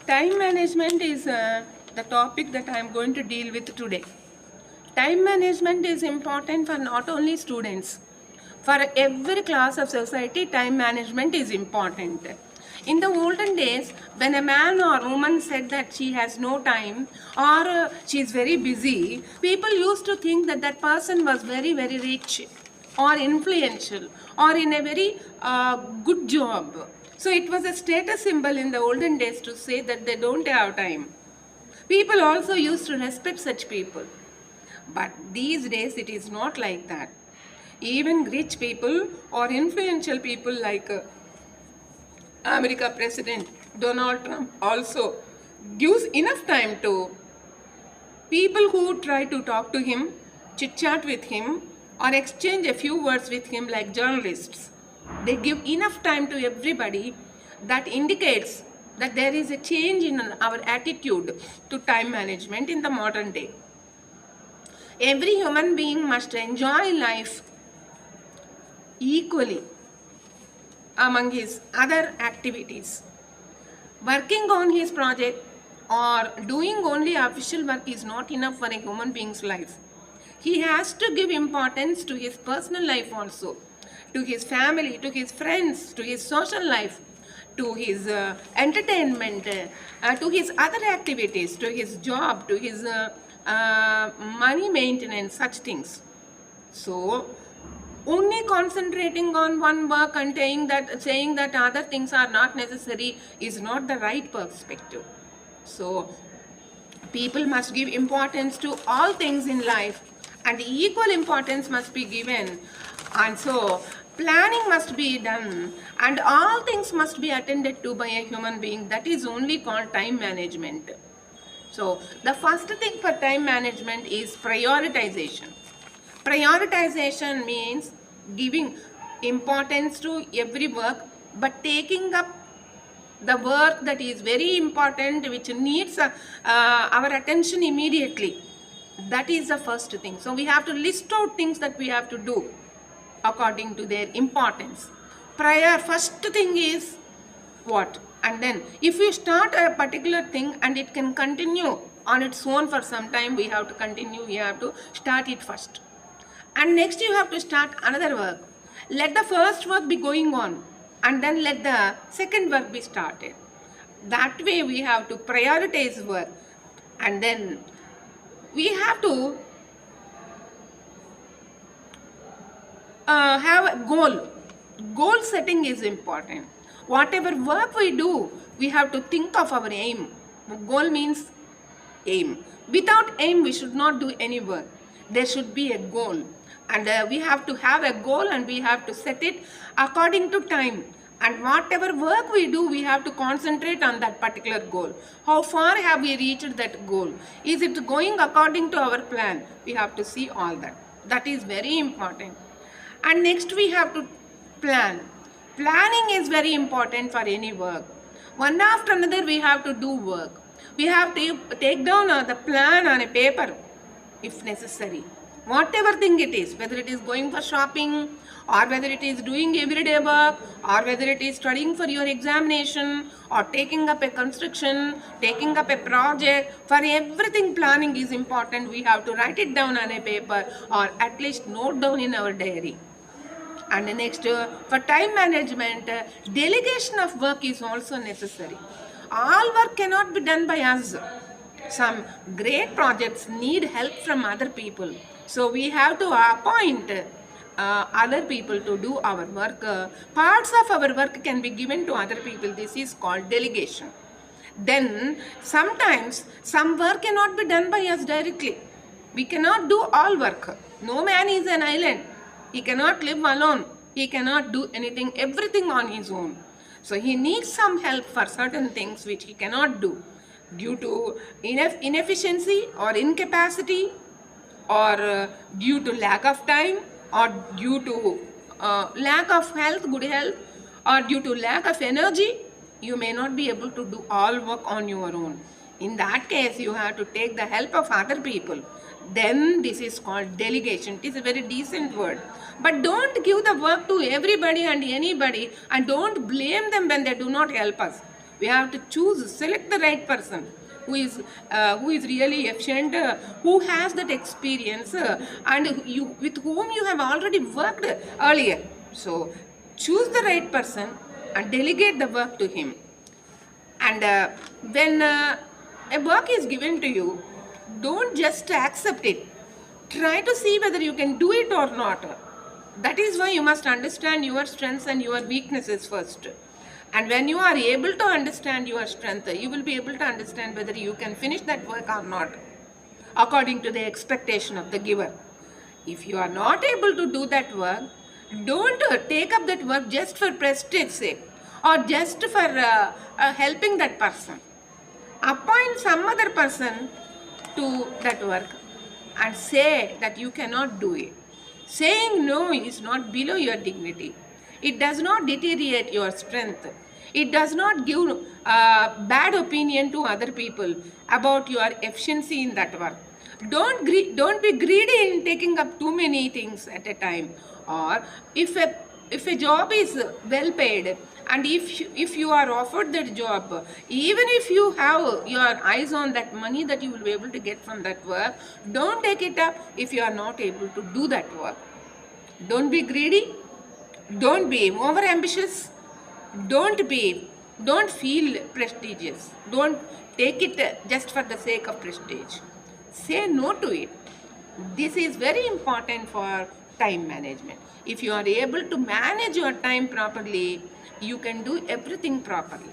Time management is the topic that I am going to deal with today. Time management is important for not only students. For every class of society, time management is important. In the olden days, when a man or woman said that she has no time or she is very busy, people used to think that that person was very, very rich or influential or in a very good job. So it was a status symbol in the olden days to say that they don't have time. People also used to respect such people. But these days it is not like that. Even rich people or influential people like America President Donald Trump also gives enough time to people who try to talk to him, chit chat with him, or exchange a few words with him like journalists. They give enough time to everybody. That indicates that there is a change in our attitude to time management in the modern day. Every human being must enjoy life equally among his other activities. Working on his project or doing only official work is not enough for a human being's life. He has to give importance to his personal life also, to his family, to his friends, to his social life, to his entertainment, to his other activities, to his job, to his money maintenance, such things. So, only concentrating on one work and saying that other things are not necessary is not the right perspective. So, people must give importance to all things in life and equal importance must be given. And so, planning must be done and all things must be attended to by a human being. That is only called time management. So, the first thing for time management is prioritization. Prioritization means giving importance to every work but taking up the work that is very important, which needs our attention immediately. That is the first thing. So we have to list out things that we have to do according to their importance. First thing is what? And then if we start a particular thing and it can continue on its own for some time, we have to continue, we have to start it first. And next you have to start another work. Let the first work be going on and then let the second work be started. That way we have to prioritize work and then we have to have a goal. Goal setting is important. Whatever work we do, we have to think of our aim. Goal means aim. Without aim, we should not do any work. There should be a goal. And we have to have a goal and we have to set it according to time. And whatever work we do, we have to concentrate on that particular goal. How far have we reached that goal? Is it going according to our plan? We have to see all that. That is very important. And next we have to plan. Planning is very important for any work. One after another we have to do work. We have to take down the plan on a paper if necessary. Whatever thing it is, whether it is going for shopping or whether it is doing everyday work or whether it is studying for your examination or taking up a construction, taking up a project, for everything planning is important. We have to write it down on a paper or at least note down in our diary. And next, for time management, delegation of work is also necessary. All work cannot be done by us. Some great projects need help from other people. So we have to appoint other people to do our work. Parts of our work can be given to other people. This is called delegation. Then sometimes some work cannot be done by us directly. We cannot do all work. No man is an island. He cannot live alone. He cannot do everything on his own. So he needs some help for certain things which he cannot do due to inefficiency or incapacity or due to lack of time or due to lack of good health or due to lack of energy. You may not be able to do all work on your own. In that case, you have to take the help of other people. Then this is called delegation. It is a very decent word. But don't give the work to everybody and anybody and don't blame them when they do not help us. We have to choose, select the right person who is really efficient, who has that experience, and you with whom you have already worked earlier. So choose the right person and delegate the work to him. And when a work is given to you, don't just accept it. Try to see whether you can do it or not. That is why you must understand your strengths and your weaknesses first. And when you are able to understand your strength, you will be able to understand whether you can finish that work or not, according to the expectation of the giver. If you are not able to do that work, don't take up that work just for prestige sake or just for helping that person. Appoint some other person to that work and say that you cannot do it. Saying no is not below your dignity. It does not deteriorate your strength. It does not give bad opinion to other people about your efficiency in that work. Don't be greedy in taking up too many things at a time. Or if a job is well paid, and if you are offered that job, even if you have your eyes on that money that you will be able to get from that work, don't take it up if you are not able to do that work. Don't be greedy. Don't be over ambitious. Don't feel prestigious. Don't take it just for the sake of prestige. Say no to it. This is very important for time management. If you are able to manage your time properly, you can do everything properly.